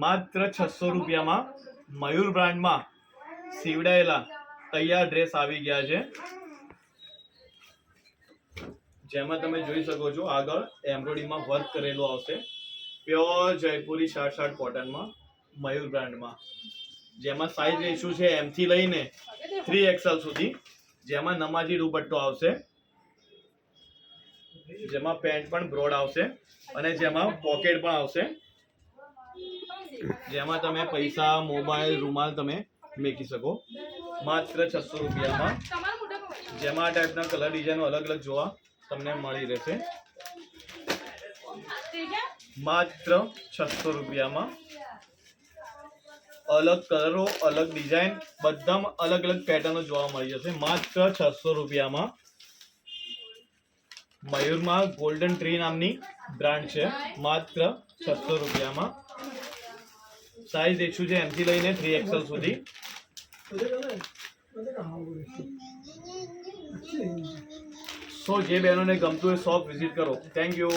માત્ર 600 રૂપિયામાં મયુર બ્રાન્ડમાં સીવડાયેલા તૈયાર ડ્રેસ આવી ગયા છે, જેમાં તમે જોઈ શકો છો આગળ એમ્બ્રોઇડરીમાં વર્ક કરેલું આવશે, પ્યોર જયપુરી શાર્ટ કોટનમાં મયુર બ્રાન્ડમાં, જેમાં સાઇઝ રેશિયો છે M થી લઈને 3XL સુધી, જેમાં નમાજી દુપટ્ટો આવશે, જેમાં પેન્ટ પણ બ્રોડ આવશે અને જેમાં પોકેટ પણ આવશે, જેમાં તમે પૈસા, મોબાઈલ, રૂમાલ તમે મેકી શકો, માત્ર 600 રૂપિયામાં, જેમાં આ ટાઈપના કલર ડિઝાઇનો અલગ અલગ જોવા તમને મળી રહેશે, માત્ર 600 રૂપિયામાં, અલગ કલરો, અલગ ડિઝાઇન, બધામાં અલગ અલગ પેટર્નો જોવા મળી જશે, માત્ર 600 રૂપિયામાં. મયુરમાં ગોલ્ડન ટ્રી નામની બ્રાન્ડ છે, માત્ર 600 રૂપિયામાં, સાઇઝ રેશિયો છે M થી લઈને 3XL સુધી. સો જે બહેનોને ગમતું હોય શોપ વિઝિટ કરો. Thank you.